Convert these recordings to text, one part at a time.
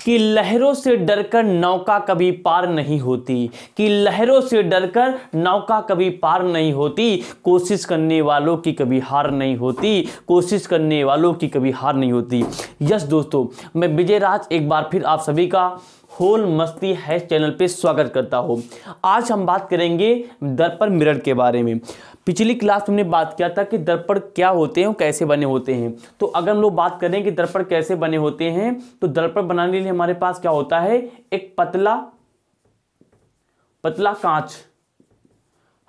कि लहरों से डरकर नौका कभी पार नहीं होती, कि लहरों से डरकर नौका कभी पार नहीं होती, कोशिश करने वालों की कभी हार नहीं होती, कोशिश करने वालों की कभी हार नहीं होती। यस दोस्तों, मैं विजय राज एक बार फिर आप सभी का होल मस्ती है चैनल पे स्वागत करता हूँ। आज हम बात करेंगे दर्पण मिरर के बारे में। पिछली क्लास में हमने बात किया था कि दर्पण क्या होते हैं और कैसे बने होते हैं। तो अगर हम लोग बात करें कि दर्पण कैसे बने होते हैं, तो दर्पण बनाने के लिए हमारे पास क्या होता है, एक पतला कांच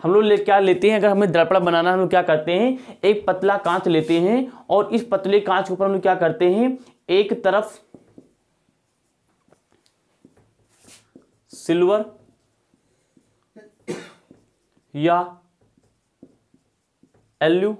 हम लोग क्या लेते हैं। अगर हमें दर्पण बनाना हम लोग क्या करते हैं, एक पतला कांच लेते हैं और इस पतले कांच के ऊपर हम लोग क्या करते हैं, एक तरफ सिल्वर या एल्यूमिनियम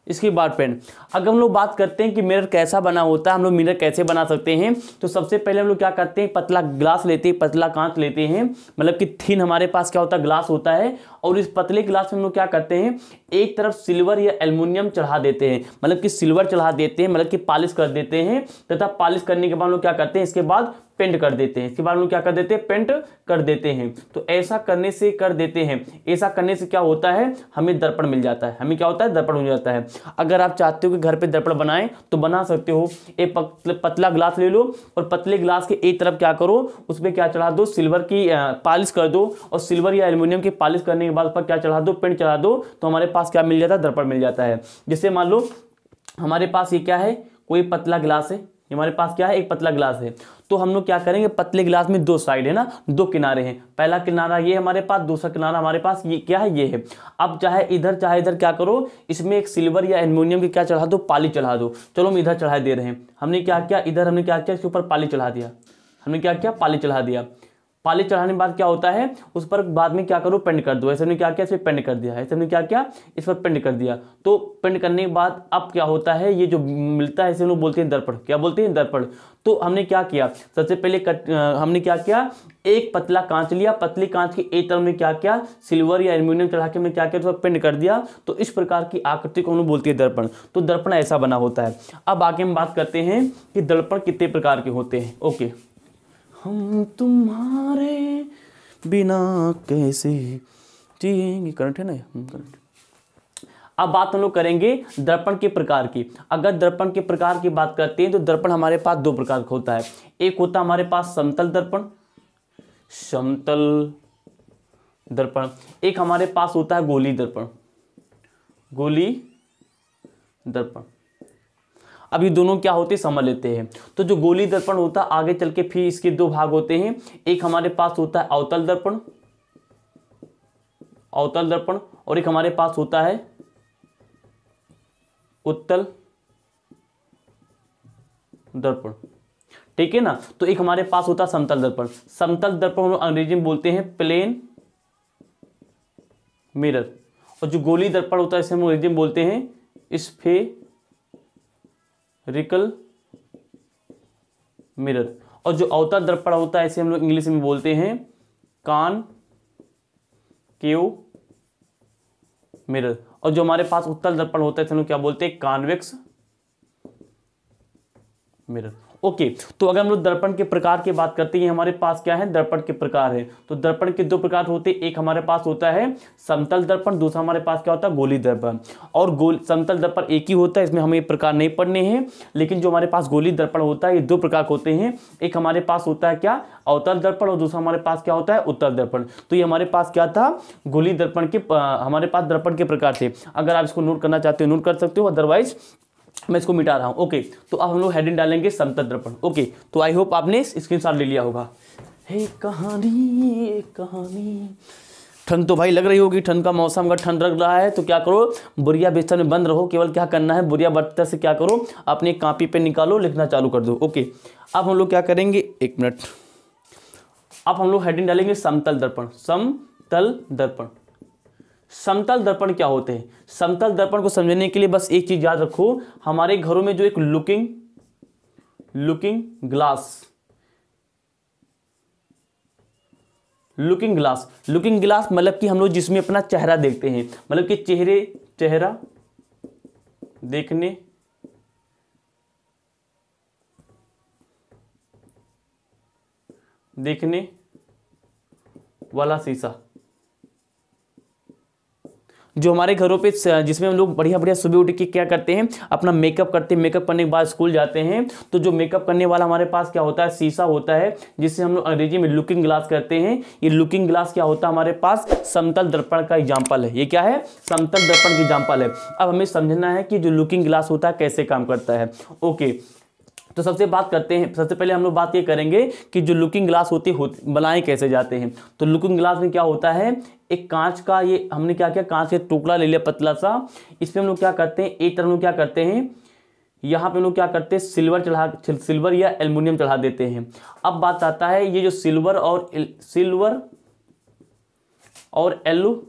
इसके बाद पेन। अगर हम लोग बात करते हैं कि मिरर कैसा बना होता है, हम लोग मिरर कैसे बना सकते हैं, तो सबसे पहले हम लोग क्या करते हैं, पतला ग्लास लेते हैं, पतला कांच लेते हैं, मतलब कि थिन हमारे पास क्या होता है, ग्लास होता है। और इस पतले ग्लास में हम लोग क्या करते हैं, एक तरफ सिल्वर या एल्युमिनियम चढ़ा देते हैं, मतलब कि सिल्वर चढ़ा देते हैं, मतलब कि पॉलिश कर देते हैं। तथा पॉलिश करने के बाद हम लोग क्या करते हैं, इसके बाद पेंट कर देते हैं। इसके बाद हम लोग क्या कर देते हैं, पेंट कर देते हैं। तो ऐसा करने से कर देते हैं, ऐसा करने से क्या होता है, हमें दर्पण मिल जाता है। हमें क्या होता है, दर्पण मिल जाता है। अगर आप चाहते हो कि घर पे दर्पण बनाएं तो बना सकते हो। एक पतला ग्लास ले लो और पतले ग्लास के एक तरफ क्या करो, उस पर क्या चढ़ा दो, सिल्वर की पॉलिश कर दो। और सिल्वर या एल्युमिनियम की पॉलिश करने के बाद उस पर क्या चढ़ा दो, पेंट चढ़ा दो। तो हमारे पास क्या मिल जाता है, दर्पण मिल जाता है। जैसे मान लो हमारे पास ये क्या है, कोई पतला ग्लास है, हमारे पास क्या है, एक पतला ग्लास है। तो हम लोग क्या करेंगे, पतले गिलास में दो साइड है ना, दो किनारे हैं। पहला किनारा ये हमारे पास, दूसरा किनारा हमारे पास ये क्या है, ये है। अब चाहे इधर क्या करो, इसमें एक सिल्वर या एल्युमिनियम की क्या चढ़ा दो, पाली चढ़ा दो। चलो हम इधर चढ़ा दे रहे हैं। हमने क्या किया, इधर हमने क्या किया, इसके ऊपर पाली चढ़ा दिया। हमने क्या किया, पाली चढ़ा दिया। पाली चढ़ाने के बाद क्या होता है, उस पर बाद में क्या करो, पेंट कर दो। ऐसे हमने क्या किया, इस पर पेंट कर दिया। ऐसे हमने क्या किया, इस पर पेंट कर दिया। तो पेंट करने के बाद अब क्या होता है, ये जो मिलता है इसे हम लोग बोलते हैं दर्पण। क्या बोलते हैं, दर्पण। तो हमने क्या किया, सबसे पहले हमने क्या किया, एक पतला कांच लिया, पतली कांच की एक तरफ में क्या किया, सिल्वर या एल्युमिनियम चढ़ा के हमने क्या किया, तो पेंट कर दिया। तो इस प्रकार की आकृति को हम लोग बोलते हैं दर्पण। तो दर्पण ऐसा बना होता है। अब आगे हम बात करते हैं कि दर्पण कितने प्रकार के होते हैं। ओके, हम तुम्हारे बिना कैसे जिएंगे, करंट है ना, करंट। अब बात हम लोग करेंगे दर्पण के प्रकार की। अगर दर्पण के प्रकार की बात करते हैं तो दर्पण हमारे पास दो प्रकार का होता है। एक होता है हमारे पास समतल दर्पण, समतल दर्पण। एक हमारे पास होता है गोली दर्पण, गोली दर्पण। अब ये दोनों क्या होते हैं, समझ लेते हैं। तो जो गोली दर्पण होता है, आगे चल के फिर इसके दो भाग होते हैं। एक हमारे पास होता है अवतल दर्पण, अवतल दर्पण, और एक हमारे पास होता है उत्तल दर्पण। ठीक है ना। तो एक हमारे पास होता है समतल दर्पण। समतल दर्पण अंग्रेजी में बोलते हैं प्लेन मिरर। और जो गोली दर्पण होता है इसे हम अंग्रेजी में बोलते हैं स्फेरिकल मिरर। और जो अवतल दर्पण होता है इसे हम लोग इंग्लिश में बोलते हैं कॉनकेव मिरर। और जो हमारे पास उत्तल दर्पण होता है इसे हम लोग क्या बोलते हैं, कॉन्वेक्स मिरर। ओके, तो अगर हम लोग दर्पण के प्रकार की बात करते हैं, हमारे पास क्या है, दर्पण के प्रकार है। तो दर्पण के दो प्रकार होते हैं। एक हमारे पास होता है समतल दर्पण, दूसरा हमारे पास क्या होता है, गोली दर्पण। और समतल दर्पण एक ही होता है, इसमें हमें प्रकार नहीं पढ़ने हैं। लेकिन जो हमारे पास गोली दर्पण होता है, ये दो प्रकार होते हैं। एक हमारे पास होता है क्या, अवतल दर्पण, और दूसरा हमारे पास क्या होता है, उत्तल दर्पण। तो ये हमारे पास क्या था, गोली दर्पण के हमारे पास दर्पण के प्रकार थे। अगर आप इसको नोट करना चाहते हो नोट कर सकते हो, अदरवाइज मैं इसको मिटा रहा हूं। ओके, तो अब हम लोग हेडिंग डालेंगे समतल दर्पण। ओके, तो आई होप आपने स्क्रीनशॉट ले लिया होगा। हे कहानी कहानी। ठंड तो भाई लग रही होगी, ठंड का मौसम का ठंड लग रहा है, तो क्या करो, बुरिया बिस्तर में बंद रहो। केवल क्या करना है, बुरिया बर्तन से क्या करो, अपने कॉपी पे निकालो, लिखना चालू कर दो। ओके, अब हम लोग क्या करेंगे, एक मिनट। अब हम लोग हेडिंग डालेंगे समतल दर्पण, समतल दर्पण, समतल दर्पण क्या होते हैं? समतल दर्पण को समझने के लिए बस एक चीज याद रखो, हमारे घरों में जो एक लुकिंग ग्लास मतलब कि हम लोग जिसमें अपना चेहरा देखते हैं, मतलब कि चेहरा देखने वाला शीशा, जो हमारे घरों पे जिसमें हम लोग बढ़िया बढ़िया सुबह उठ के क्या करते हैं, अपना मेकअप करते हैं, मेकअप करने के बाद स्कूल जाते हैं, तो जो मेकअप करने वाला हमारे पास क्या होता है, शीशा होता है, जिससे हम लोग अंग्रेजी में लुकिंग ग्लास कहते हैं। ये लुकिंग ग्लास क्या होता है हमारे पास, समतल दर्पण का एग्जाम्पल है। ये क्या है, समतल दर्पण की एग्जाम्पल है। अब हमें समझना है कि जो लुकिंग ग्लास होता है कैसे काम करता है। ओके, तो सबसे पहले हम लोग बात ये करेंगे कि जो लुकिंग ग्लास बनाए कैसे जाते हैं। तो लुकिंग ग्लास में क्या होता है, एक कांच का, ये हमने क्या किया, कांच का टुकड़ा ले लिया पतला सा, इसमें हम लोग क्या करते हैं, एक तरफ हम लोग क्या करते हैं, यहाँ पे हम लोग क्या करते हैं, सिल्वर या एल्युमिनियम चढ़ा देते हैं। अब बात आता है ये जो सिल्वर और एल्युमिनियम,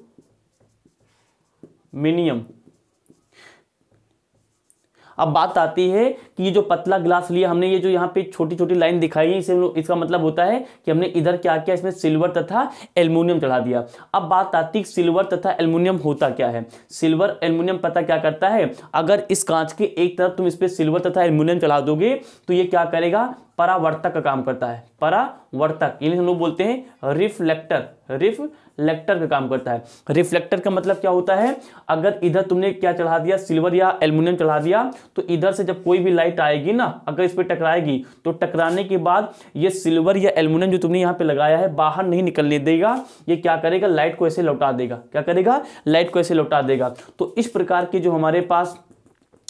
अब बात आती है कि ये जो पतला ग्लास लिया हमने, ये जो यहाँ पे छोटी छोटी लाइन दिखाई है, इसका मतलब होता है कि हमने इधर क्या किया, इसमें सिल्वर तथा एल्युमिनियम चढ़ा दिया। अब बात आती है सिल्वर तथा एल्युमिनियम होता क्या है। सिल्वर एल्युमिनियम पता क्या करता है, अगर इस कांच के एक तरफ तुम इस पे सिल्वर तथा एल्युमिनियम चढ़ा दोगे तो ये क्या करेगा, परावर्तक का काम करता है। परावर्तक इंग्लिश हम लोग बोलते हैं रिफ्लेक्टर का काम करता है। रिफ्लेक्टर का मतलब क्या होता है, अगर इधर तुमने क्या चढ़ा दिया, सिल्वर या एल्युमिनियम चढ़ा दिया, तो इधर से जब कोई भी लाइट आएगी ना, अगर इस पर टकराएगी तो टकराने के बाद ये सिल्वर या एल्युमिनियम जो तुमने यहाँ पे लगाया है बाहर नहीं निकलने देगा, ये क्या करेगा, लाइट को ऐसे लौटा देगा। क्या करेगा, लाइट को ऐसे लौटा देगा। तो इस प्रकार के जो हमारे पास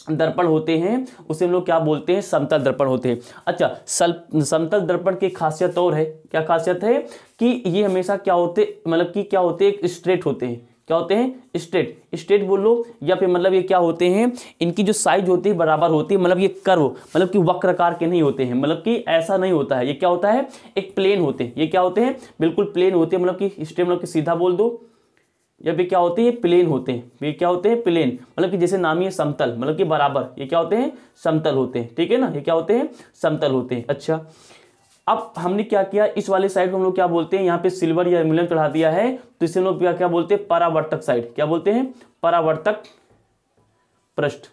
दर्पण होते हैं उसे हम लोग क्या बोलते हैं, समतल दर्पण होते हैं। अच्छा, समतल दर्पण की खासियत और है, क्या खासियत है कि ये हमेशा क्या होते, मतलब कि क्या होते हैं, स्ट्रेट होते हैं। क्या होते हैं, स्ट्रेट बोलो, या फिर मतलब ये क्या होते हैं, इनकी जो साइज होती है बराबर होती है, मतलब ये कर्व, मतलब कि वक्राकार के नहीं होते हैं, मतलब कि ऐसा नहीं होता है। ये क्या होता है, एक प्लेन होते हैं। ये क्या होते हैं, बिल्कुल प्लेन होते हैं, मतलब कि स्ट्रेट मतलब कि सीधा बोल दो, या फिर क्या होते हैं, प्लेन होते हैं। ये क्या होते हैं, प्लेन, मतलब कि जैसे नाम ही है समतल, मतलब कि बराबर, ये क्या होते हैं, समतल होते हैं। ठीक है ना, ये क्या होते हैं, समतल होते हैं। अच्छा, अब हमने क्या किया, इस वाले साइड को हम लोग क्या बोलते हैं, यहाँ पे सिल्वर या एल्युमिनियम चढ़ा दिया है, तो इसे हम लोग क्या बोलते हैं, परावर्तक साइड। क्या बोलते हैं, परावर्तक पृष्ठ।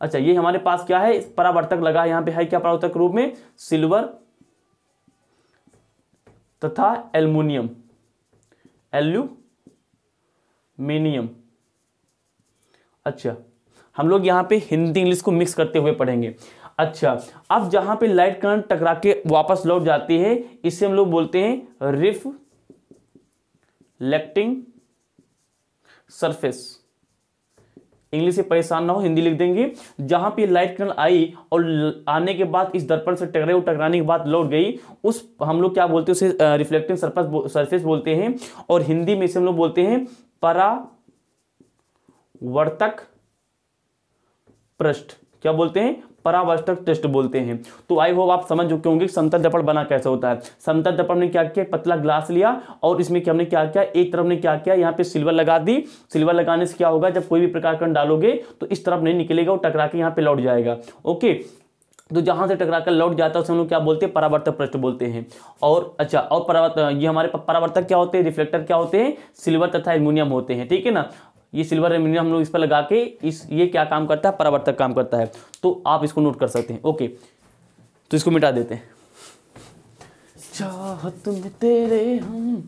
अच्छा, ये हमारे पास क्या है, परावर्तक लगा है, यहाँ पे है क्या, परावर्तक रूप में सिल्वर तथा एल्युमिनियम। अच्छा, हम लोग यहाँ पे हिंदी इंग्लिश को मिक्स करते हुए पढ़ेंगे। अच्छा, अब जहां पे लाइट करंट टकरा के वापस लौट जाती है, इसे हम लोग बोलते हैं रिफ्लेक्टिंग सरफेस। इंग्लिश से परेशान ना हो, हिंदी लिख देंगे। जहां पे लाइट करंट आई और आने के बाद इस दर्पण से टकराने के बाद लौट गई, उस हम लोग क्या बोलते हैं, उसे रिफ्लेक्टिंग सरफेस बोलते हैं। और हिंदी में इसे हम लोग बोलते हैं परावर्तक पृष्ठ। क्या बोलते हैं, परावर्तक पृष्ठ बोलते हैं। तो आई होप आप समझ चुके होंगे समतल दर्पण बना कैसे होता है। समतल दर्पण ने क्या किया, पतला ग्लास लिया और इसमें क्या हमने क्या किया, एक तरफ ने क्या किया, यहाँ पे सिल्वर लगा दी। सिल्वर लगाने से क्या होगा, जब कोई भी प्रकार का डालोगे तो इस तरफ नहीं निकलेगा, वो टकरा के यहाँ पे लौट जाएगा। ओके, तो जहां से टकरा कर लौट जाता है उसे हम लोग क्या बोलते हैं, परावर्तक पृष्ठ बोलते हैं। और अच्छा, और ये हमारे परावर्तक क्या होते हैं, रिफ्लेक्टर क्या होते हैं, सिल्वर तथा एल्युमिनियम होते हैं। ठीक है ना, ये सिल्वर एल्युमिनियम हम लोग इस पर लगा के ये क्या काम करता है, परावर्तक काम करता है। तो आप इसको नोट कर सकते हैं। ओके, तो इसको मिटा देते हैं। चाहत में तेरे हम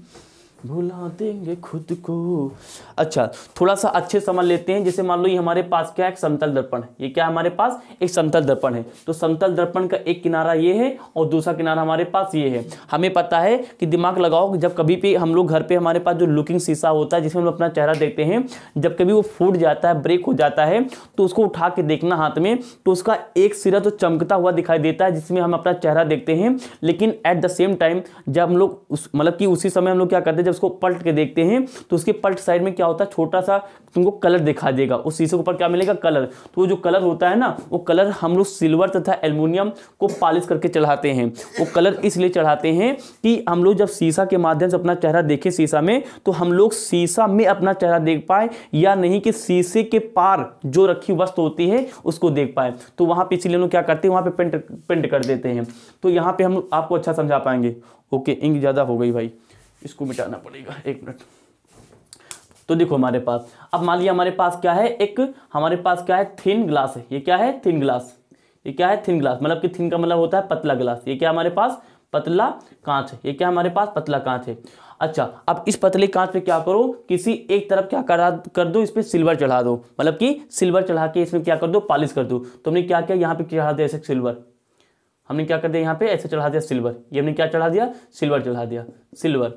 भुला देंगे खुद को। अच्छा, थोड़ा सा अच्छे समझ लेते हैं। जैसे मान लो ये हमारे पास क्या है, एक समतल दर्पण है। ये क्या है, हमारे पास एक समतल दर्पण है। तो समतल दर्पण का एक किनारा ये है और दूसरा किनारा हमारे पास ये है। हमें पता है कि दिमाग लगाओ, जब कभी भी हम लोग घर पे हमारे पास जो लुकिंग शीशा होता है जिसमें हम अपना चेहरा देखते हैं, जब कभी वो फूट जाता है, ब्रेक हो जाता है, तो उसको उठा के देखना हाथ में, तो उसका एक सिरा तो चमकता हुआ दिखाई देता है जिसमें हम अपना चेहरा देखते हैं। लेकिन एट द सेम टाइम जब हम लोग मतलब कि उसी समय हम लोग क्या करते हैं, जब उसको पलट के देखते हैं तो उसके पलट साइड में क्या होता है, छोटा सा तुमको कलर दिखा देगा। उस शीशे के ऊपर क्या मिलेगा, कलर। तो वो जो कलर होता है ना, वो कलर हम लोग सिल्वर तथा एल्युमिनियम को पॉलिश करके चढ़ाते हैं। वो कलर इसलिए चढ़ाते हैं कि हम लोग जब शीशा के माध्यम से अपना चेहरा देखें शीशा में, तो हम लोग शीशा में अपना चेहरा देख पाए, या नहीं कि शीशे के पार जो रखी वस्तु होती है उसको देख पाए। तो वहां पे इसीलिए हम लोग क्या करते हैं, वहां पे पेंट कर देते हैं। तो यहाँ पे हम आपको अच्छा समझा पाएंगे। ओके, इंक ज़्यादा हो गई भाई, इसको मिटाना पड़ेगा, 1 मिनट। तो देखो हमारे पास, अब मान लिया हमारे पास क्या है, हमारे पास क्या है, थिन ग्लास है। ये क्या है, थिन ग्लास। ये क्या है, थिन ग्लास, मतलब कि थिन का मतलब होता है पतला ग्लास। ये क्या हमारे पास, पतला कांच है। ये क्या हमारे पास, पतला कांच है। अच्छा, अब इस पतले कांच पे क्या करो, किसी एक तरफ क्या कर दो, इस पे सिल्वर चढ़ा दो, मतलब कि सिल्वर चढ़ा के इसमें क्या कर दो, पॉलिश कर दो। तो हमने क्या किया, यहाँ पे चढ़ा दिया ऐसे सिल्वर। हमने क्या कर दिया, यहाँ पे ऐसे चढ़ा दिया सिल्वर। ये हमने क्या चढ़ा दिया, सिल्वर चढ़ा दिया, सिल्वर।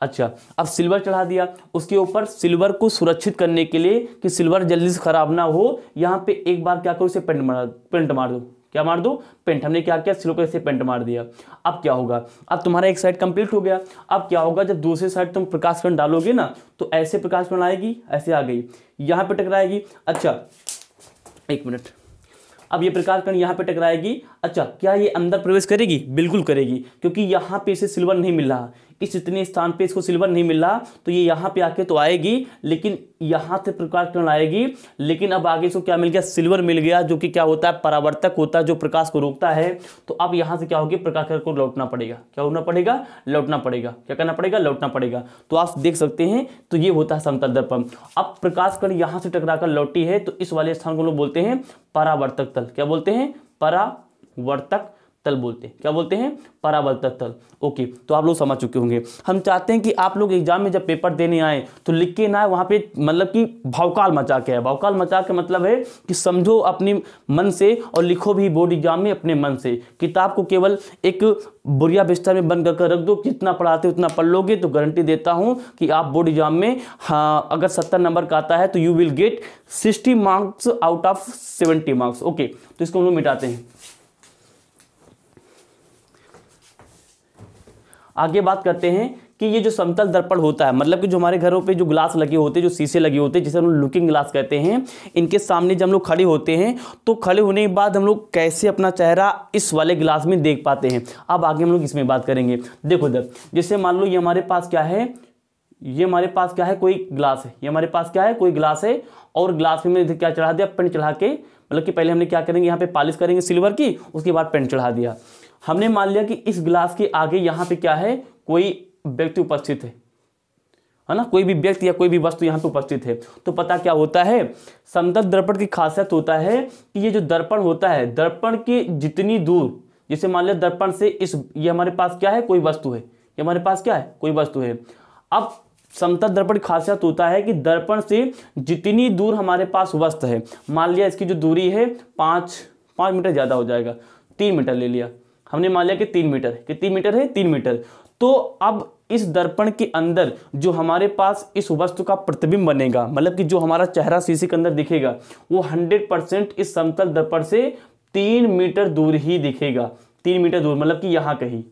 अच्छा, अब सिल्वर चढ़ा दिया, उसके ऊपर सिल्वर को सुरक्षित करने के लिए कि सिल्वर जल्दी से खराब ना हो, यहाँ पे एक बार क्या करो, इसे पेंट मार दो। क्या मार दो, पेंट। हमने क्या किया, सिल्वर को ऐसे पेंट मार दिया। अब क्या होगा, अब तुम्हारा एक साइड कंप्लीट हो गया। अब क्या होगा, जब दूसरी साइड तुम प्रकाश किरण डालोगे ना, तो ऐसे प्रकाश किरण आएगी, ऐसे आ गई, यहाँ पे टकराएगी। अच्छा, 1 मिनट। अब ये प्रकाश किरण यहाँ पे टकराएगी। अच्छा, क्या ये अंदर प्रवेश करेगी, बिल्कुल करेगी, क्योंकि यहाँ पे इसे सिल्वर नहीं मिल रहा, इस इतने स्थान पे इसको सिल्वर नहीं मिल रहा, तो ये यहाँ पे आके तो आएगी, लेकिन यहाँ से प्रकाश किरण आएगी, लेकिन अब आगे इसको क्या मिल गया, सिल्वर मिल गया, जो कि क्या होता है, परावर्तक होता है, जो प्रकाश को रोकता है। तो अब यहाँ से क्या होगी, प्रकाश किरण को लौटना पड़ेगा। क्या होना पड़ेगा, लौटना पड़ेगा। क्या करना पड़ेगा, लौटना पड़ेगा। तो आप देख सकते हैं, तो ये होता है समतल दर्पण। अब प्रकाश किरण यहाँ से टकराकर लौटी है, तो इस वाले स्थान को लोग बोलते हैं परावर्तक तल। क्या बोलते हैं, परावर्तक तल बोलते हैं। क्या बोलते हैं, परावर्तक तल। ओके, तो आप लोग समझ चुके होंगे। हम चाहते हैं कि आप लोग एग्जाम में जब पेपर देने आए तो लिख के ना आए वहाँ पे, मतलब कि भौकाल मचा के आए। भौकाल मचा के मतलब है कि समझो अपने मन से और लिखो भी बोर्ड एग्जाम में अपने मन से। किताब को केवल एक बुढ़िया बिस्तर में बंद करके रख दो, कितना पढ़ाते उतना पढ़ लोगे, तो गारंटी देता हूँ कि आप बोर्ड एग्जाम में, हाँ, अगर 70 नंबर का आता है तो you will get 60 marks out of 70 marks. Okay, तो इसको हम लोग मिटाते हैं। आगे बात करते हैं कि ये जो समतल दर्पण होता है, मतलब कि जो हमारे घरों पे जो ग्लास लगे होते हैं, जो शीशे लगे होते हैं, जिसे हम लुकिंग ग्लास कहते हैं, इनके सामने जब हम लोग खड़े होते हैं, तो खड़े होने के बाद हम लोग कैसे अपना चेहरा इस वाले ग्लास में देख पाते हैं। अब आगे हम लोग इसमें बात करेंगे। देखो इधर, जैसे मान लो ये हमारे पास क्या है, ये हमारे पास क्या है, कोई ग्लास है। ये हमारे पास क्या है, कोई ग्लास है, और ग्लास में मैंने क्या चढ़ा दिया, पेंट चढ़ा के, मतलब कि पहले हमने क्या करेंगे, यहाँ पे पॉलिश करेंगे सिल्वर की, उसके बाद पेंट चढ़ा दिया। हमने मान लिया कि इस ग्लास के आगे यहाँ पे क्या है, कोई व्यक्ति उपस्थित है ना, कोई भी व्यक्ति या कोई भी वस्तु यहाँ पे उपस्थित है। तो पता क्या होता है, समतल दर्पण की खासियत होता है कि ये जो दर्पण होता है, दर्पण के जितनी दूर, जैसे मान लिया दर्पण से ये हमारे पास क्या है, कोई वस्तु है, ये हमारे पास क्या है, कोई वस्तु है। अब समतल दर्पण की खासियत होता है कि दर्पण से जितनी दूर हमारे पास वस्तु है, मान लिया इसकी जो दूरी है 5 मीटर, ज़्यादा हो जाएगा, 3 मीटर ले लिया हमने, मान लिया कि 3 मीटर, कितनी मीटर है, 3 मीटर। तो अब इस दर्पण के अंदर जो हमारे पास इस वस्तु का प्रतिबिंब बनेगा, मतलब कि जो हमारा चेहरा शीशे के अंदर दिखेगा, वो 100% इस समतल दर्पण से 3 मीटर दूर ही दिखेगा। 3 मीटर दूर, मतलब कि यहाँ कहीं।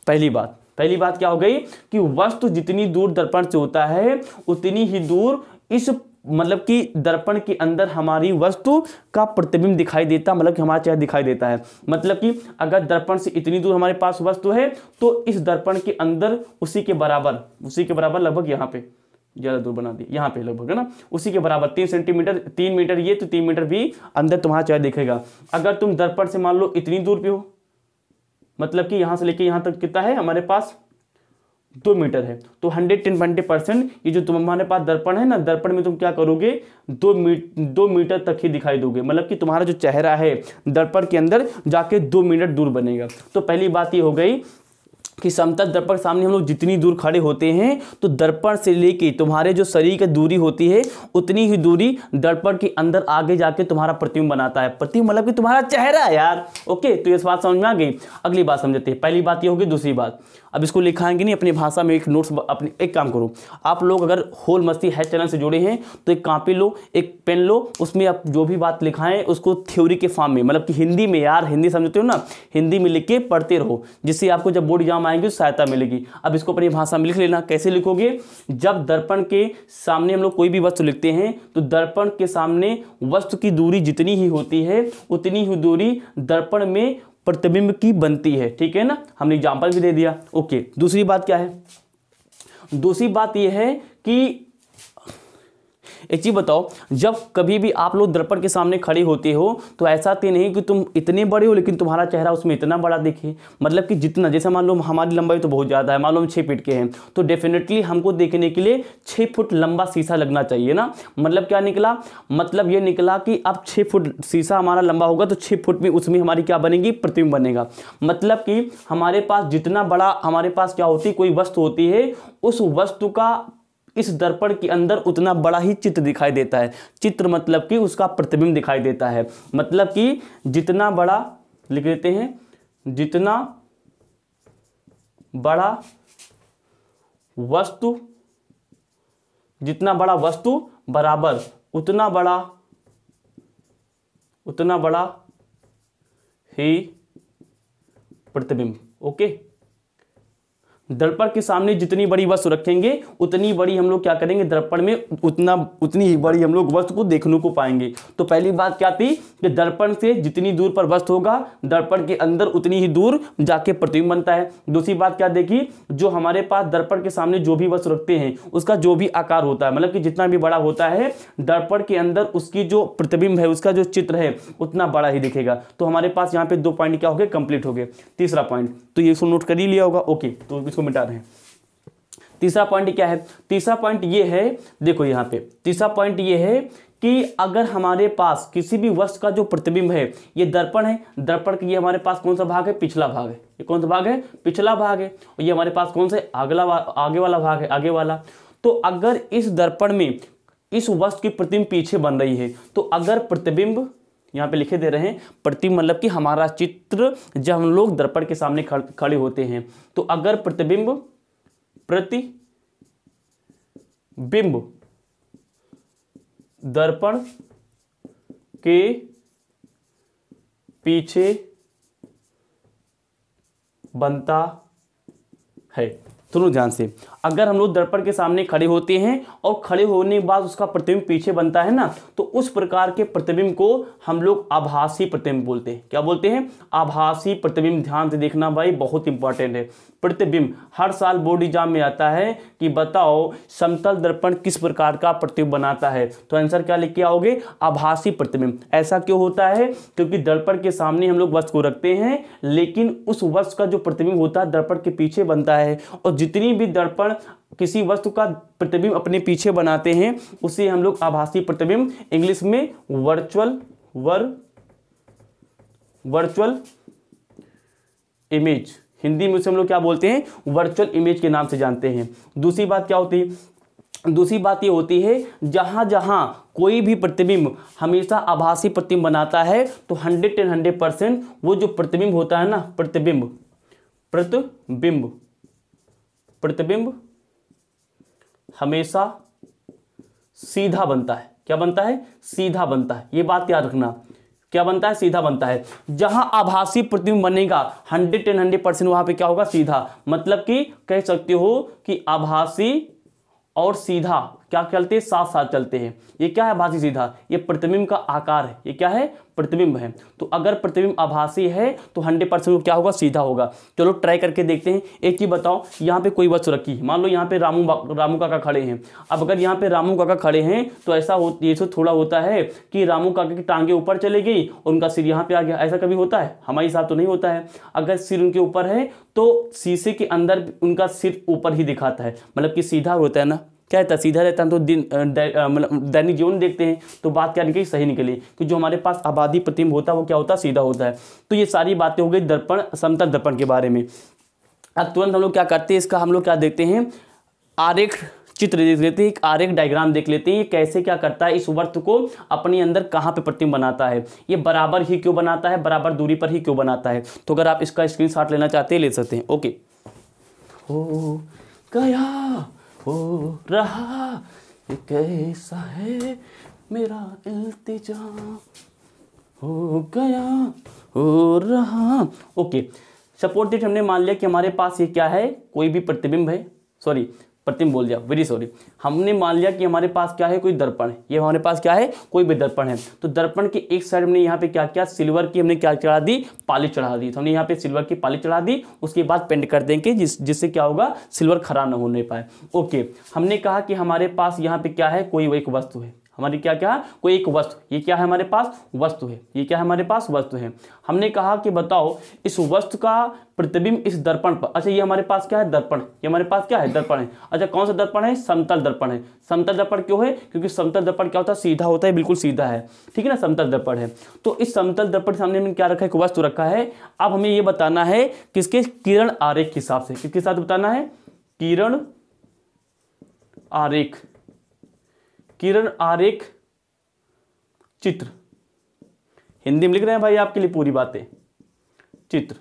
पहली बात क्या हो गई कि वस्तु जितनी दूर दर्पण से होता है, उतनी ही दूर इस, मतलब कि दर्पण के अंदर हमारी वस्तु का प्रतिबिंब दिखाई देता, मतलब कि हमारा चेहरा दिखाई देता है। मतलब कि अगर दर्पण से इतनी दूर हमारे पास वस्तु है, तो इस दर्पण के अंदर उसी के बराबर लगभग, यहाँ पे ज़्यादा दूर बना दी, यहाँ पे लगभग, है ना, उसी के बराबर 3 सेंटीमीटर, 3 मीटर ये, तो 3 मीटर भी अंदर तुम्हारा चेहरा दिखेगा। अगर तुम दर्पण से मान लो इतनी दूर पे हो, मतलब कि यहाँ से लेके यहाँ तक कितना है हमारे पास, 2 मीटर है, तो 120% ये जो तुम्हारे पास दर्पण है ना, दर्पण में तुम क्या करोगे, 2 मीटर तक ही दिखाई दोगे, मतलब कि तुम्हारा जो चेहरा है दर्पण के अंदर जाके 2 मिनट दूर बनेगा। तो पहली बात ये हो गई कि समतल दर्पण के सामने हम लोग जितनी दूर खड़े होते हैं, तो दर्पण से लेके तुम्हारे जो शरीर की दूरी होती है, उतनी ही दूरी दर्पण के अंदर आगे जाके तुम्हारा प्रतिबिंब बनाता है। प्रतिबिंब मतलब कि तुम्हारा चेहरा यार। ओके, तो ये बात समझ में आ गई। अगली बात समझते हैं। पहली बात ये होगी, दूसरी बात, अब इसको लिखाएंगे नहीं अपनी भाषा में, एक नोट्स अपनी, एक काम करो आप लोग, अगर होल मस्ती है चैनल से जुड़े हैं तो एक कॉपी लो, एक पेन लो, उसमें आप जो भी बात लिखाएं उसको थ्योरी के फॉर्म में, मतलब कि हिंदी में, यार हिंदी समझते हो ना, हिंदी में लिख के पढ़ते रहो, जिससे आपको जब बोर्ड एग्जाम आएंगी तो सहायता मिलेगी। अब इसको अपनी भाषा में लिख लेना। कैसे लिखोगे? जब दर्पण के सामने हम लोग कोई भी वस्तु लिखते हैं तो दर्पण के सामने वस्तु की दूरी जितनी ही होती है उतनी ही दूरी दर्पण में प्रतिबिंब की बनती है। ठीक है ना, हमने एग्जाम्पल भी दे दिया। ओके, दूसरी बात क्या है? दूसरी बात यह है कि एक चीज बताओ, जब कभी भी आप लोग दर्पण के सामने खड़े होते हो तो ऐसा तो नहीं कि तुम इतने बड़े हो लेकिन तुम्हारा चेहरा उसमें इतना बड़ा दिखे। मतलब कि जितना, जैसे मान लो हमारी लंबाई तो बहुत ज़्यादा है, मान लो हम 6 फीट के हैं, तो डेफिनेटली हमको देखने के लिए 6 फुट लंबा शीशा लगना चाहिए ना। मतलब क्या निकला? मतलब ये निकला कि अब 6 फुट शीशा हमारा लंबा होगा तो 6 फुट में उसमें हमारी क्या बनेगी? प्रतिबिंब बनेगा। मतलब कि हमारे पास जितना बड़ा हमारे पास क्या होती है, कोई वस्तु होती है, उस वस्तु का इस दर्पण के अंदर उतना बड़ा ही चित्र दिखाई देता है। चित्र मतलब कि उसका प्रतिबिंब दिखाई देता है। मतलब कि जितना बड़ा, लिख लेते हैं, जितना बड़ा वस्तु, जितना बड़ा वस्तु बराबर उतना बड़ा ही प्रतिबिंब। ओके, दर्पण के सामने जितनी बड़ी वस्तु रखेंगे उतनी बड़ी हम लोग क्या करेंगे? दर्पण में उतनी ही बड़ी हम लोग वस्तु को देखने को पाएंगे। तो पहली बात क्या थी कि दर्पण से जितनी दूर पर वस्तु होगा दर्पण के अंदर उतनी ही दूर जाके प्रतिबिंब बनता है। दूसरी बात क्या देखी? जो हमारे पास दर्पण के सामने जो भी वस्तु रखते हैं उसका जो भी आकार होता है, मतलब कि जितना भी बड़ा होता है दर्पण के अंदर उसकी जो प्रतिबिंब है, उसका जो चित्र है उतना बड़ा ही दिखेगा। तो हमारे पास यहाँ पे 2 पॉइंट क्या हो गए? कंप्लीट हो गए। तीसरा पॉइंट तो ये नोट कर ही लिया होगा। ओके, तो इसको मिटा रहे हैं। तीसरा पॉइंट क्या है? तीसरा पॉइंट ये है, देखो यहाँ पे तीसरा पॉइंट ये है कि अगर हमारे पास किसी भी वस्तु का जो प्रतिबिंब है, ये दर्पण है, दर्पण के ये हमारे पास कौन सा भाग है? पिछला भाग है। ये कौन सा भाग है? पिछला भाग है। और ये हमारे पास कौन सा है? आगे वाला भाग है, आगे वाला। तो अगर इस दर्पण में इस वस्तु की प्रतिबिंब पीछे बन रही है, तो अगर प्रतिबिंब यहाँ पे लिखे दे रहे हैं, प्रतिबिंब मतलब कि हमारा चित्र जब हम लोग दर्पण के सामने खड़े होते हैं, तो अगर प्रतिबिंब दर्पण के पीछे बनता है। सुनो ध्यान से, अगर हम लोग दर्पण के सामने खड़े होते हैं और खड़े होने के बाद उसका प्रतिबिंब पीछे बनता है ना, तो उस प्रकार के प्रतिबिंब को हम लोग आभासी प्रतिबिंब बोलते हैं। क्या बोलते हैं? आभासी प्रतिबिंब। ध्यान से देखना भाई, बहुत इंपॉर्टेंट है। प्रतिबिंब हर साल बोर्ड एग्जाम में आता है कि बताओ समतल दर्पण किस प्रकार का प्रतिबिंब बनाता है, तो आंसर क्या लिख के आओगे? आभासी प्रतिबिंब। ऐसा क्यों होता है? क्योंकि दर्पण के सामने हम लोग वस्तु को रखते हैं, लेकिन उस वस्तु का जो प्रतिबिंब होता है दर्पण के पीछे बनता है। और जितनी भी दर्पण किसी वस्तु का प्रतिबिंब अपने पीछे बनाते हैं उसे हम लोग आभासी प्रतिबिंब, इंग्लिश में वर्चुअल इमेज, हिंदी में उसे हम लोग क्या बोलते हैं? वर्चुअल इमेज के नाम से जानते हैं। दूसरी बात क्या होती है? दूसरी बात ये होती है, जहां जहां कोई भी प्रतिबिंब हमेशा आभासी प्रतिबिंब बनाता है तो 100% वो जो प्रतिबिंब होता है ना, प्रतिबिंब हमेशा सीधा बनता है। क्या बनता है? सीधा बनता है। ये बात याद रखना। क्या बनता है? सीधा बनता है। जहां आभासी प्रतिबिंब बनेगा 100% वहां पे क्या होगा? सीधा। मतलब कि कह सकते हो कि आभासी और सीधा क्या चलते हैं? साथ साथ चलते हैं। ये क्या है? आभासी सीधा। ये प्रतिबिंब का आकार है। ये क्या है? प्रतिबिंब है। तो अगर प्रतिबिंब आभासी है तो 100% क्या होगा? सीधा होगा। चलो ट्राई करके देखते हैं। एक चीज बताओ, यहाँ पे कोई वस्तु रखी है, मान लो यहाँ पे रामू काका खड़े हैं। अब अगर यहाँ पे रामू काका खड़े हैं तो ऐसा ये तो थोड़ा होता है कि रामू काका की टांगे ऊपर चले गई और उनका सिर यहाँ पे आ गया। ऐसा कभी होता है? हमारे साथ तो नहीं होता है। अगर सिर उनके ऊपर है तो शीशे के अंदर उनका सिर ऊपर ही दिखाता है, मतलब कि सीधा होता है ना। क्या रहता है? सीधा रहता है। तो दैनिक जीवन देखते हैं तो बात क्या निकली? सही निकली कि जो हमारे पास आभासी प्रतिबिंब होता है वो क्या होता है? सीधा होता है। तो ये सारी बातें हो गई दर्पण, समतल दर्पण के बारे में। अब तुरंत हम लोग क्या करते हैं, इसका हम लोग क्या देखते हैं? आरेख चित्र देख लेते हैं, एक आरेख डायग्राम देख लेते हैं। ये कैसे क्या करता है? इस वृत्त को अपने अंदर कहाँ पे प्रतिबिंब बनाता है? ये बराबर ही क्यों बनाता है? बराबर दूरी पर ही क्यों बनाता है? तो अगर आप इसका स्क्रीनशॉट लेना चाहते हैं ले सकते हैं। ओके, हो गया हो रहा ये कैसा है मेरा इल्तिजा, हो गया हो रहा। ओके, सपोज दैट हमने मान लिया कि हमारे पास ये क्या है, कोई भी प्रतिबिंब है, सॉरी प्रतिबिंब बोल दिया, वेरी सॉरी। हमने मान लिया कि हमारे पास क्या है, कोई दर्पण है, ये हमारे पास क्या है, कोई भी दर्पण है। तो दर्पण के एक साइड हमने यहाँ पे क्या किया, सिल्वर की हमने क्या चढ़ा दी, पॉलिश चढ़ा दी। तो हमने यहाँ पे सिल्वर की पॉलिश चढ़ा दी, उसके बाद पेंट कर देंगे जिससे क्या होगा, सिल्वर खराब ना होने पाए। ओके, हमने कहा कि हमारे पास यहाँ पे क्या है, कोई एक वस्तु है, हमारी क्या क्या कोई एक वस्तु, ये क्या है हमारे पास, वस्तु है, ये क्या है हमारे पास, वस्तु है। हमने कहा कि बताओ इस वस्तु का प्रतिबिंब इस दर्पण पर, अच्छा ये हमारे पास क्या है, दर्पण, ये हमारे पास क्या है, दर्पण है। अच्छा कौन सा दर्पण है, समतल दर्पण है। समतल दर्पण क्यों है, क्योंकि समतल दर्पण क्या होता है, सीधा होता है, बिल्कुल सीधा है, ठीक है ना, समतल दर्पण है। तो इस समतल दर्पण के सामने हमने क्या रखा है, एक वस्तु रखा है। अब हमें ये बताना है किसके, किरण आरेख के हिसाब से, किसके साथ बताना है, किरण आरेख, किरण आरेख चित्र, हिंदी में लिख रहे हैं भाई आपके लिए पूरी बातें, चित्र,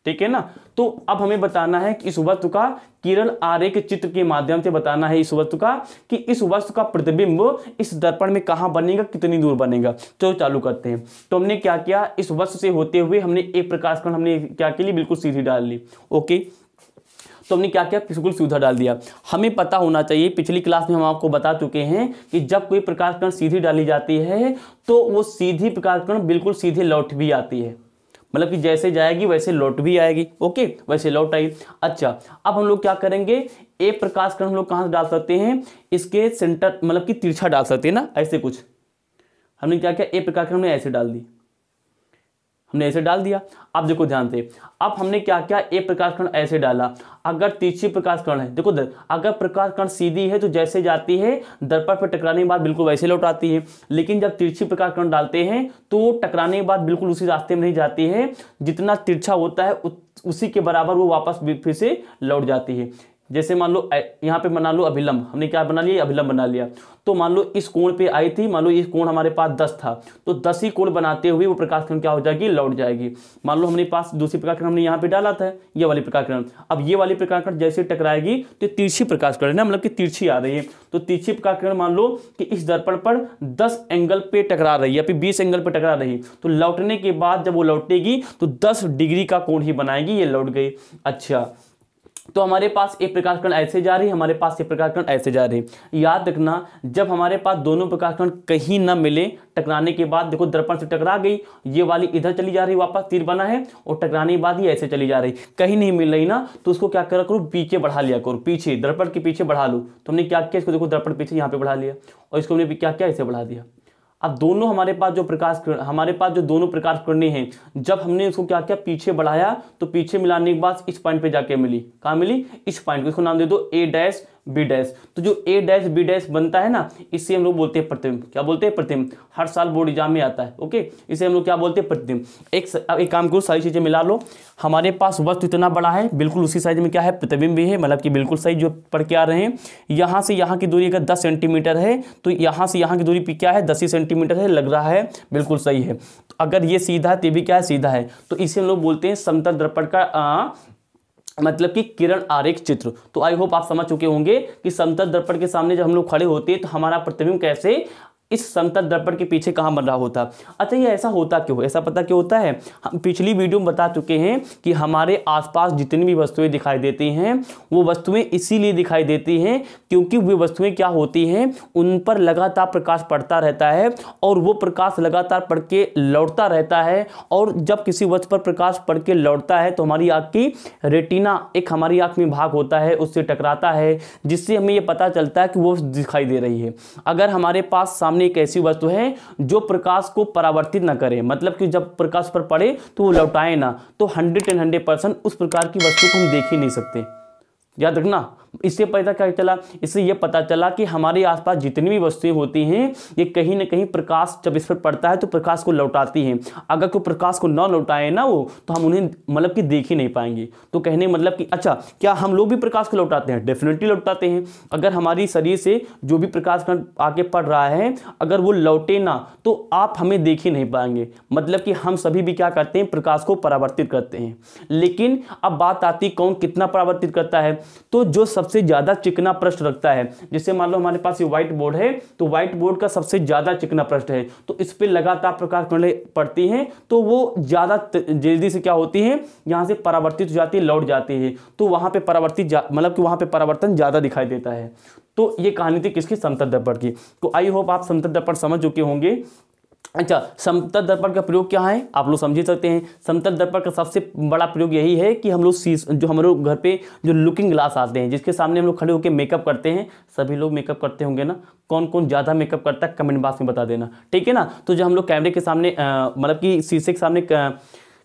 ठीक है ना। तो अब हमें बताना है कि इस वस्तु का किरण आरेख चित्र के माध्यम से बताना है इस वस्तु का कि इस वस्तु का प्रतिबिंब इस दर्पण में कहां बनेगा, कितनी दूर बनेगा। तो चालू करते हैं। तो हमने क्या किया, इस वस्तु से होते हुए हमने एक प्रकाश कण हमने क्या के लिए बिल्कुल सीधी डाल ली। ओके, तो हमने क्या किया, बिल्कुल सीधा डाल दिया। हमें पता होना चाहिए, पिछली क्लास में हम आपको बता चुके हैं कि जब कोई प्रकाश कण सीधी डाली जाती है तो वो सीधी प्रकाश कण बिल्कुल सीधे लौट भी आती है, मतलब कि जैसे जाएगी वैसे लौट भी आएगी। ओके, वैसे लौट आएगी। अच्छा, अब हम लोग क्या करेंगे, एक प्रकाश कण हम लोग कहाँ से डाल सकते हैं, इसके सेंटर, मतलब कि तिरछा डाल सकते हैं ना, ऐसे कुछ। हमने क्या किया, एक प्रकाश कण हमने ऐसे डाल दी, हमने ऐसे डाल दिया। अब देखो ध्यान से, अब हमने क्या किया, एक प्रकाश कण ऐसे डाला। अगर तिरछी प्रकाश कण है, देखो अगर प्रकाश कण सीधी है तो जैसे जाती है दर्पण पर टकराने के बाद बिल्कुल वैसे लौट आती है। लेकिन जब तिरछी प्रकाश कण डालते हैं तो टकराने के बाद बिल्कुल उसी रास्ते में नहीं जाती है, जितना तिरछा होता है उसी के बराबर वो वापस फिर से लौट जाती है। जैसे मान लो यहाँ पे बना लो अभिलंब, हमने क्या बना लिया, अभिलंब बना लिया। तो मान लो इस कोण पे आई थी, मान लो इस कोण हमारे पास 10 था, तो 10 ही कोण बनाते हुए वो प्रकाश किरण क्या हो जाएगी, लौट जाएगी। मान लो हमने पास दूसरी प्रकाश किरण हमने यहाँ पे डाला था, ये वाली प्रकाश किरण। अब ये वाली प्रकाश किरण जैसे टकराएगी तो तिरछी प्रकाश किरण है, मतलब कि तिरछी आ रही है। तो तिरछी प्रकाश किरण मान लो कि इस दर्पण पर 10 एंगल पे टकरा रही है, फिर 20 एंगल पे टकरा रही है। तो लौटने के बाद जब वो लौटेगी तो 10 डिग्री का कोण ही बनाएगी, ये लौट गई। अच्छा, तो हमारे पास एक प्रकाश कण ऐसे जा रही है, हमारे पास एक प्रकाश कण ऐसे जा रही है। याद रखना, जब हमारे पास दोनों प्रकाश कण कहीं ना मिले, टकराने के बाद देखो दर्पण से टकरा गई, ये वाली इधर चली जा रही, वापस तीर बना है, और टकराने के बाद ये ऐसे चली जा रही, कहीं नहीं मिल रही ना, तो उसको क्या करा करो, पीछे बढ़ा लिया करो, पीछे दर्पण के पीछे बढ़ा लो। तो हमने क्या किया, इसको देखो दर्पण पीछे यहाँ पे बढ़ा लिया, और इसको हमने क्या किया, ऐसे बढ़ा दिया। अब दोनों हमारे पास जो प्रकाश किरण, हमारे पास जो दोनों प्रकाश किरणें हैं, जब हमने इसको क्या किया, पीछे बढ़ाया, तो पीछे मिलाने के बाद इस पॉइंट पे जाके मिली, कहाँ मिली, इस पॉइंट को, इसको नाम दे दो ए डैश बी डैश। तो जो ए डैश बी डैश बनता है ना, इससे हम लोग बोलते हैं प्रतिबिंब। क्या बोलते हैं, प्रतिबिंब। हर साल बोर्ड एग्जाम में आता है। ओके, इसे हम लोग क्या बोलते हैं, प्रतिबिंब। एक काम करो, सारी चीजें मिला लो। हमारे पास वस्तु इतना बड़ा है, बिल्कुल उसी साइज में क्या है, प्रतिबिंब भी है, मतलब कि बिल्कुल सही जो पढ़ के आ रहे हैं। यहाँ से यहाँ की दूरी अगर 10 सेंटीमीटर है तो यहाँ से यहाँ की दूरी क्या है, 10 ही सेंटीमीटर है, लग रहा है बिल्कुल सही है। तो अगर ये सीधा है तो भी क्या है, सीधा है। तो इसे हम लोग बोलते हैं समतल दर्पण का मतलब कि किरण आरेख चित्र। तो आई होप आप समझ चुके होंगे कि समतल दर्पण के सामने जब हम लोग खड़े होते हैं तो हमारा प्रतिबिंब कैसे इस समतल दर्पण के पीछे कहाँ बन रहा होता। अच्छा, ये ऐसा होता क्यों, ऐसा पता क्यों होता है, हम पिछली वीडियो में बता चुके हैं कि हमारे आसपास जितनी भी वस्तुएं दिखाई देती हैं वो वस्तुएं इसीलिए दिखाई देती हैं क्योंकि वे वस्तुएं क्या होती हैं, उन पर लगातार प्रकाश पड़ता रहता है और वो प्रकाश लगातार पड़ के लौटता रहता है। और जब किसी वस्तु पर प्रकाश पड़ के लौटता है तो हमारी आँख की रेटिना, एक हमारी आँख में भाग होता है, उससे टकराता है, जिससे हमें ये पता चलता है कि वो दिखाई दे रही है। अगर हमारे पास सामने एक ऐसी वस्तु है जो प्रकाश को परावर्तित ना करे, मतलब कि जब प्रकाश पर पड़े तो वो लौटाए ना, तो 100% उस प्रकार की वस्तु को हम देख ही नहीं सकते। याद रखना, इससे पता क्या चला, इससे यह पता चला कि हमारे आसपास जितनी भी वस्तुएं होती हैं ये कहीं ना कहीं प्रकाश जब इस पर पड़ता है तो प्रकाश को लौटाती हैं। अगर कोई प्रकाश को न लौटाए ना वो, तो हम उन्हें मतलब कि देख ही नहीं पाएंगे। तो कहने मतलब कि अच्छा, क्या हम लोग भी प्रकाश को लौटाते हैं? डेफिनेटली लौटाते हैं। अगर हमारी शरीर से जो भी प्रकाश कण आगे पड़ रहा है अगर वो लौटे ना तो आप हमें देख ही नहीं पाएंगे। मतलब कि हम सभी भी क्या करते हैं, प्रकाश को परावर्तित करते हैं। लेकिन अब बात आती कौन कितना परावर्तित करता है, तो जो सबसे ज़्यादा चिकना पृष्ठ रखता है। जैसे मान लो हमारे पास ये व्हाइट बोर्ड है, तो व्हाइट बोर्ड का सबसे ज़्यादा चिकना पृष्ठ है, तो इस पर लगातार प्रकाश किरणें पड़ती हैं तो वो ज़्यादा जल्दी से क्या होती है, यहाँ से परावर्तित हो जाती है, लौट जाती है, तो वहाँ पे परावर्तित मतलब कि वहाँ पे परावर्तन ज़्यादा दिखाई देता है। तो ये कहानी थी किसकी, समतल दर्पण की। तो आई होप आप समतल दर्पण समझ चुके होंगे। अच्छा, समतल दर्पण का प्रयोग क्या है आप लोग समझ ही सकते हैं। समतल दर्पण का सबसे बड़ा प्रयोग यही है कि हम लोग जो हम लोग घर पे जो लुकिंग ग्लास आते हैं, जिसके सामने हम लोग खड़े होकर मेकअप करते हैं, सभी लोग मेकअप करते होंगे ना, कौन कौन ज़्यादा मेकअप करता है कमेंट बॉक्स में बता देना, ठीक है ना। तो जो हम लोग कैमरे के सामने मतलब कि शीशे के सामने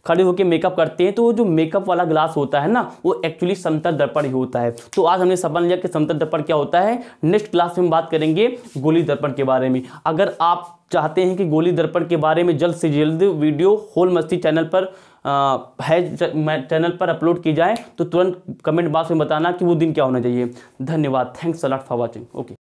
खड़े होकर मेकअप करते हैं, तो वो जो मेकअप वाला ग्लास होता है ना, वो एक्चुअली समतल दर्पण ही होता है। तो आज हमने समझ लिया कि समतल दर्पण क्या होता है। नेक्स्ट क्लास में हम बात करेंगे गोली दर्पण के बारे में। अगर आप चाहते हैं कि गोली दर्पण के बारे में जल्द से जल्द वीडियो होल मस्ती चैनल पर चैनल पर अपलोड की जाए, तो तुरंत कमेंट बॉक्स में बताना कि वो दिन क्या होना चाहिए। धन्यवाद, thanks a lot for watching. Okay.